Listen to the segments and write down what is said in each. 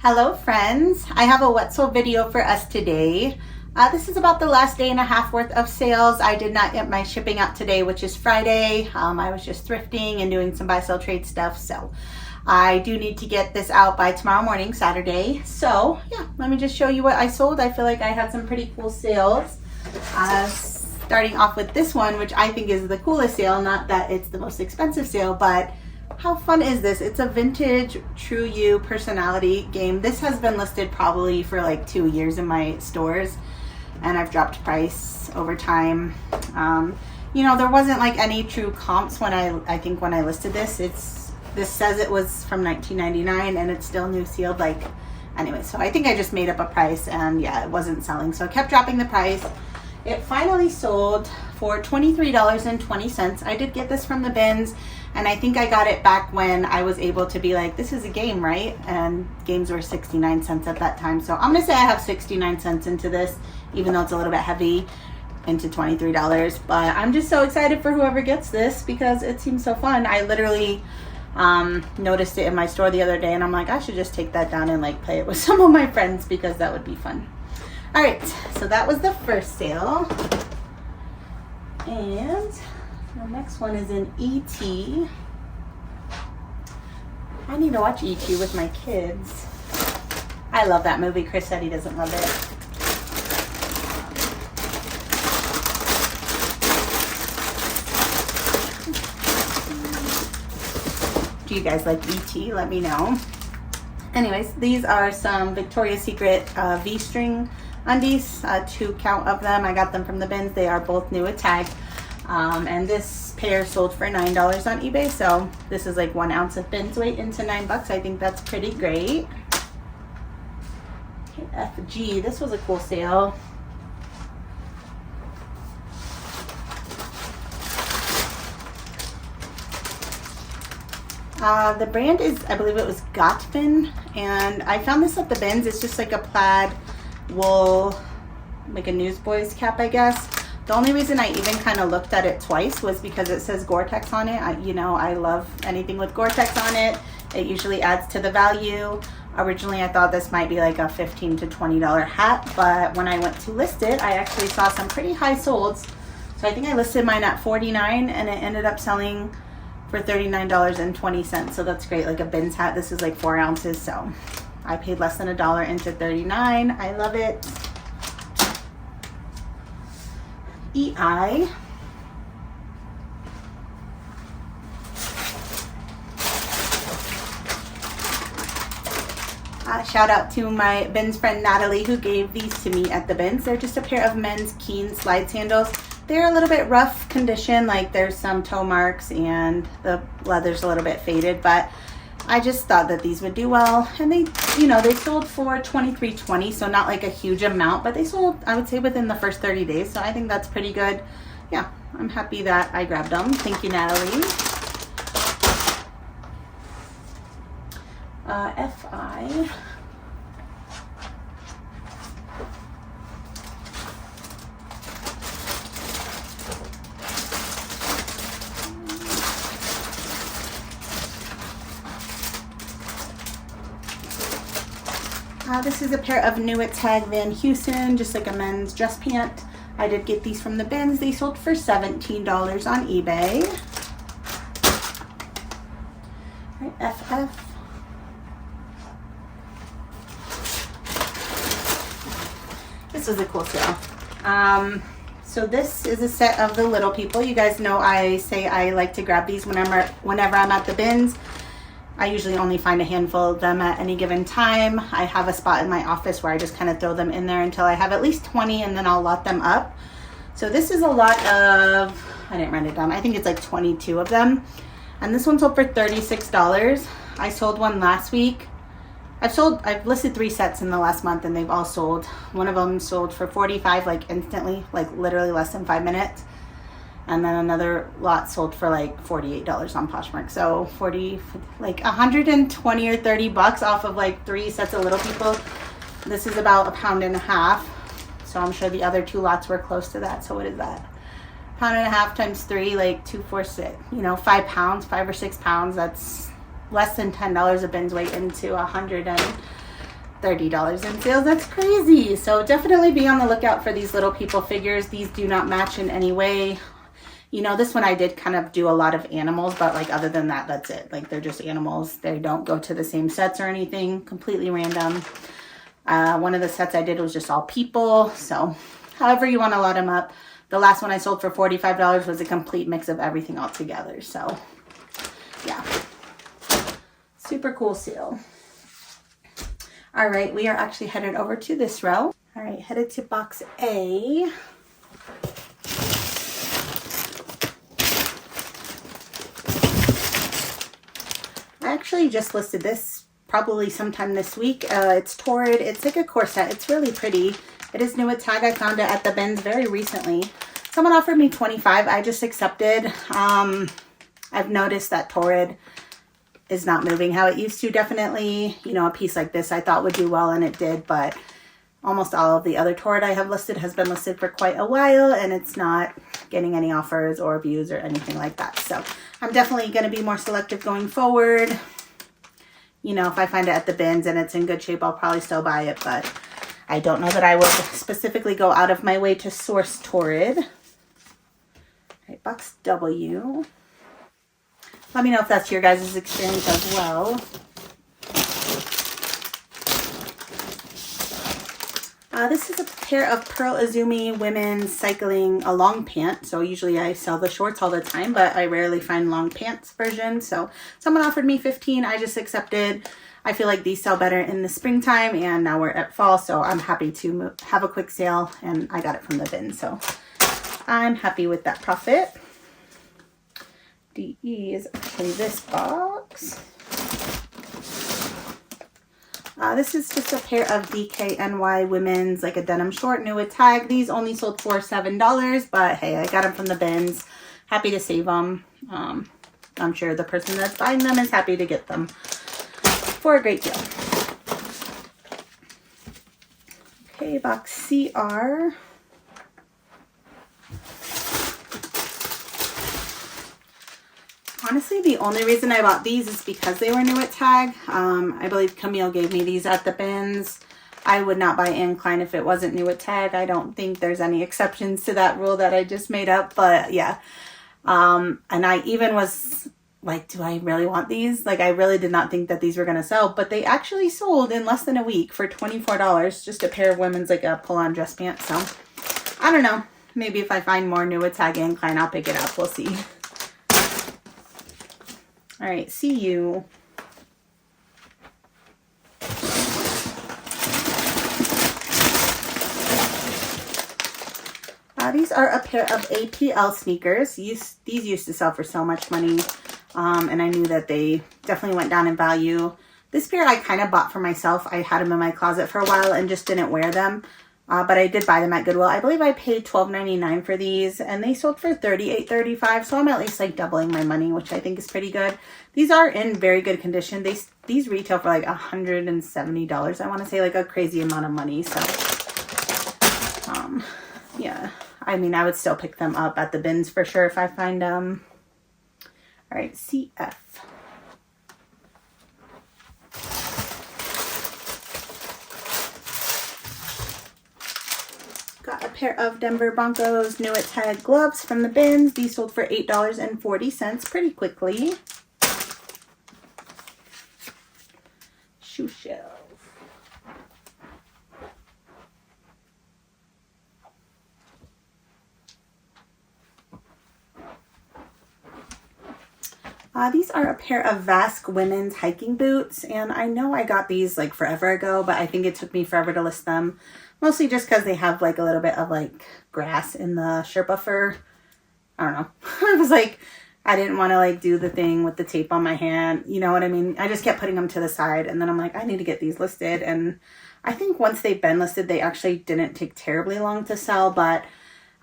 Hello friends, I have a wet sole video for us today. This is about the last day and a half worth of sales. I did not get my shipping out today, which is Friday. I was just thrifting and doing some buy sell trade stuff, so I do need to get this out by tomorrow morning, Saturday. So yeah, let me just show you what I sold. I feel like I had some pretty cool sales. Starting off with this one, which I think is the coolest sale, not that it's the most expensive sale, but how fun is this? It's a vintage True You personality game. This has been listed probably for like 2 years in my stores, and I've dropped price over time. You know, there wasn't like any true comps when I think when I listed this. This says it was from 1999 and it's still new sealed. Like, anyway, so I think I just made up a price, and yeah, it wasn't selling, so I kept dropping the price. It finally sold for $23.20. I did get this from the bins, and I think I got it back when I was able to be like, this is a game, right? And games were 69 cents at that time. So I'm gonna say I have 69 cents into this, even though it's a little bit heavy, into $23. But I'm just so excited for whoever gets this because it seems so fun. I literally noticed it in my store the other day, and I'm like, I should just take that down and like play it with some of my friends because that would be fun. All right, so that was the first sale. And the next one is in E.T. I need to watch E.T. with my kids. I love that movie. Chris said he doesn't love it. Do you guys like E.T.? Let me know. Anyways, these are some Victoria's Secret V-string undies, 2 count of them. I got them from the bins. They are both new at tag. And this pair sold for $9 on eBay. So this is like 1 ounce of bins weight into $9. I think that's pretty great. Okay, FG, this was a cool sale. The brand is, I believe it was Gotfin, and I found this at the bins. It's just like a plaid wool, like a newsboys cap, I guess. The only reason I even kind of looked at it twice was because it says Gore-Tex on it. You know, I love anything with Gore-Tex on it. It usually adds to the value. Originally, I thought this might be like a $15 to $20 hat, but when I went to list it, I actually saw some pretty high solds. So I think I listed mine at $49, and it ended up selling for $39.20. So that's great, like a bins hat. This is like 4 ounces, so I paid less than $1 into $39. I love it. EI. Shout out to my bins friend Natalie who gave these to me at the bins. They're just a pair of men's Keen slide sandals. They're a little bit rough condition, like there's some toe marks and the leather's a little bit faded, but I just thought that these would do well. And they, you know, they sold for $23.20, so not like a huge amount, but they sold, I would say, within the first 30 days. So I think that's pretty good. Yeah, I'm happy that I grabbed them. Thank you, Natalie. FI. This is a pair of new at tag Van Heusen, just like a men's dress pant. I did get these from the bins. They sold for $17 on eBay. All right, FF. This was a cool sale. So this is a set of the little people. You guys know I say I like to grab these whenever I'm at the bins. I usually only find a handful of them at any given time. I have a spot in my office where I just kind of throw them in there until I have at least 20, and then I'll lot them up. So this is a lot of, I didn't write it down, I think it's like 22 of them. And this one sold for $36. I sold one last week. I've listed 3 sets in the last month, and they've all sold. One of them sold for $45, like instantly, like literally less than 5 minutes. And then another lot sold for like $48 on Poshmark. So like 120 or 30 bucks off of like 3 sets of little people. This is about 1.5 pounds. So I'm sure the other 2 lots were close to that. So what is that? £1.5 times 3, like 2, 4, 6, 5 pounds, 5 or 6 pounds. That's less than $10 of bins weight into $30 in sales. That's crazy. So definitely be on the lookout for these little people figures. These do not match in any way. You know, this one I did kind of do a lot of animals, but like other than that, that's it. Like they're just animals. They don't go to the same sets or anything. Completely random. One of the sets I did was just all people. So however you want to lot them up. The last one I sold for $45 was a complete mix of everything all together. So yeah, super cool sale. All right, we are actually headed over to this row. All right, headed to box A. I actually just listed this probably sometime this week. It's Torrid. It's like a corset. It's really pretty. It is new with tag. I found it at the bins very recently. Someone offered me $25. I just accepted. I've noticed that Torrid is not moving how it used to. Definitely, you know, a piece like this I thought would do well, and it did, but almost all of the other Torrid I have listed has been listed for quite a while, and it's not getting any offers or views or anything like that. So I'm definitely going to be more selective going forward. You know, if I find it at the bins and it's in good shape, I'll probably still buy it, but I don't know that I will specifically go out of my way to source Torrid. All right, box W. Let me know if that's your guys' experience as well. This is a pair of Pearl Izumi women's cycling a long pant. So usually I sell the shorts all the time, but I rarely find long pants version. So someone offered me $15. I just accepted. I feel like these sell better in the springtime, and now we're at fall, so I'm happy to have a quick sale, and I got it from the bin, so I'm happy with that profit. DE is actually this box. This is just a pair of DKNY women's, like a denim short, new with tag. These only sold for $7, but hey, I got them from the bins. Happy to save them. I'm sure the person that's buying them is happy to get them for a great deal. Okay, box CR. Honestly, the only reason I bought these is because they were new at tag. I believe Camille gave me these at the bins. I would not buy incline if it wasn't new at tag. I don't think there's any exceptions to that rule that I just made up, but yeah. And I even was like, do I really want these? Like, I really did not think that these were going to sell, but they actually sold in less than a week for $24. Just a pair of women's, like a pull-on dress pants. So I don't know. Maybe if I find more new with tag incline, I'll pick it up. We'll see. All right, see you. These are a pair of APL sneakers. These used to sell for so much money, and I knew that they definitely went down in value. This pair I kind of bought for myself. I had them in my closet for a while and just didn't wear them, but I did buy them at Goodwill. I believe I paid $12.99 for these, and they sold for $38.35, so I'm at least like doubling my money, which I think is pretty good. These are in very good condition. These retail for like $170. I want to say, like a crazy amount of money. So, yeah. I mean, I would still pick them up at the bins for sure if I find them. All right, CF. Got a pair of Denver Broncos new at tag gloves from the bins. These sold for $8.40 pretty quickly. Shoe shelf. These are a pair of Vask women's hiking boots, and I know I got these like forever ago, but I think it took me forever to list them, mostly just because they have like a little bit of like grass in the Sherpa fur. I don't know. I was like, I didn't want to like do the thing with the tape on my hand, you know what I mean? I just kept putting them to the side, and then I'm like, I need to get these listed, and I think once they've been listed, they actually didn't take terribly long to sell, but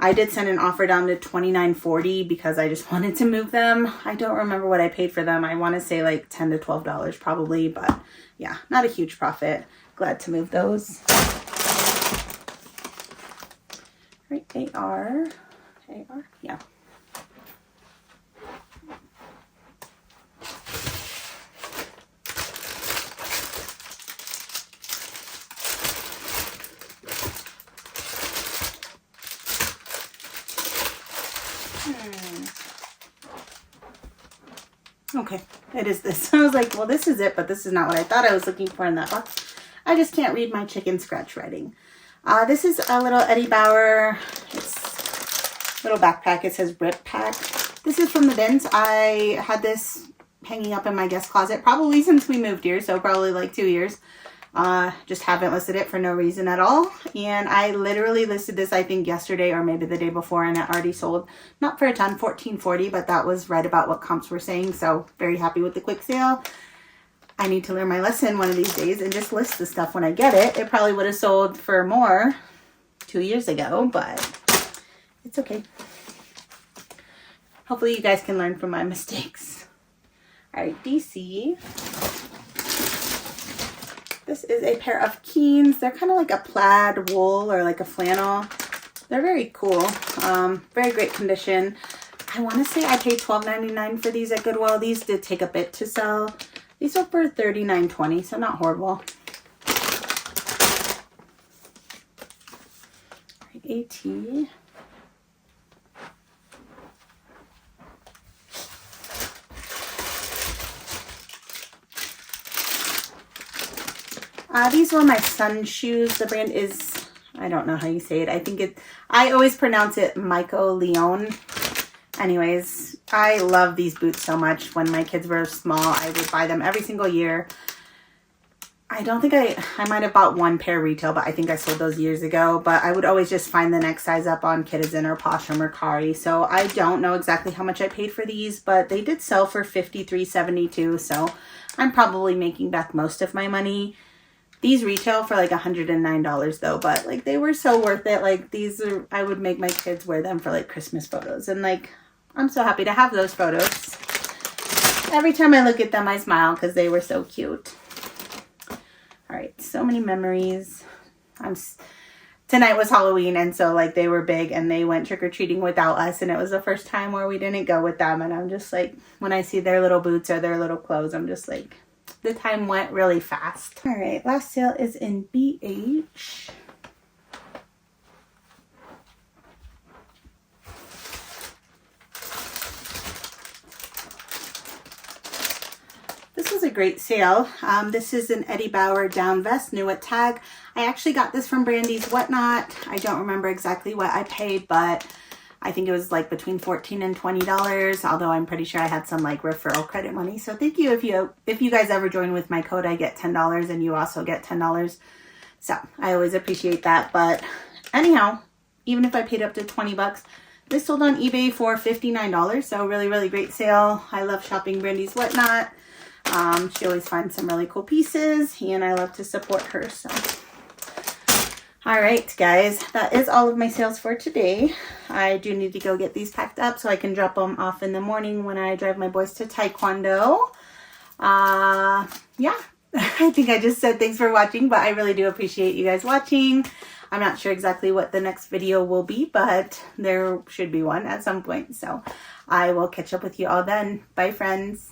I did send an offer down to $29.40 because I just wanted to move them. I don't remember what I paid for them. I want to say like $10 to $12 probably, but yeah, not a huge profit. Glad to move those. All right, AR, yeah. Okay, it is this. I was like, well, this is it, but this is not what I thought I was looking for in that box. I just can't read my chicken scratch writing. This is a little Eddie Bauer. It's a little backpack. It says Rip Pack. This is from the bins. I had this hanging up in my guest closet probably since we moved here, so probably like 2 years. Just haven't listed it for no reason at all. And I literally listed this, I think, yesterday or maybe the day before, and it already sold. Not for a ton, $14.40, but that was right about what comps were saying, so very happy with the quick sale. I need to learn my lesson one of these days and just list the stuff when I get it. It probably would have sold for more 2 years ago, but it's okay. Hopefully you guys can learn from my mistakes. All right, DC. This is a pair of Keens. They're kind of like a plaid wool or like a flannel. They're very cool. Very great condition. I want to say I paid $12.99 for these at Goodwill. These did take a bit to sell. These are for $39.20, so not horrible. AT. These were my son's shoes. The brand is, I don't know how you say it. I always pronounce it Leon. Anyways, I love these boots so much. When my kids were small, I would buy them every single year. I don't think I might have bought one pair retail, but I think I sold those years ago. But I would always just find the next size up on Kitizen or Posh or Mercari. So I don't know exactly how much I paid for these, but they did sell for $53.72. So I'm probably making back most of my money. These retail for like $109 though, but like they were so worth it. Like these are, I would make my kids wear them for like Christmas photos, and like I'm so happy to have those photos. Every time I look at them, I smile because they were so cute. All right, so many memories. Tonight was Halloween, and so like they were big and they went trick-or-treating without us, and it was the first time where we didn't go with them, and I'm just like, when I see their little boots or their little clothes, I'm just like, the time went really fast. All right, last sale is in BH. This was a great sale. This is an Eddie Bauer down vest, new at tag. I actually got this from Brandy's Whatnot. I don't remember exactly what I paid, but I think it was like between $14 and $20, although I'm pretty sure I had some like referral credit money. So thank you. If you guys ever join with my code, I get $10 and you also get $10. So I always appreciate that. But anyhow, even if I paid up to 20 bucks, this sold on eBay for $59. So really, really great sale. I love shopping Brandy's Whatnot. She always finds some really cool pieces, and I love to support her. So all right, guys, that is all of my sales for today. I do need to go get these packed up so I can drop them off in the morning when I drive my boys to Taekwondo. Yeah, I think I just said thanks for watching, but I really do appreciate you guys watching. I'm not sure exactly what the next video will be, but there should be one at some point. So I will catch up with you all then. Bye, friends.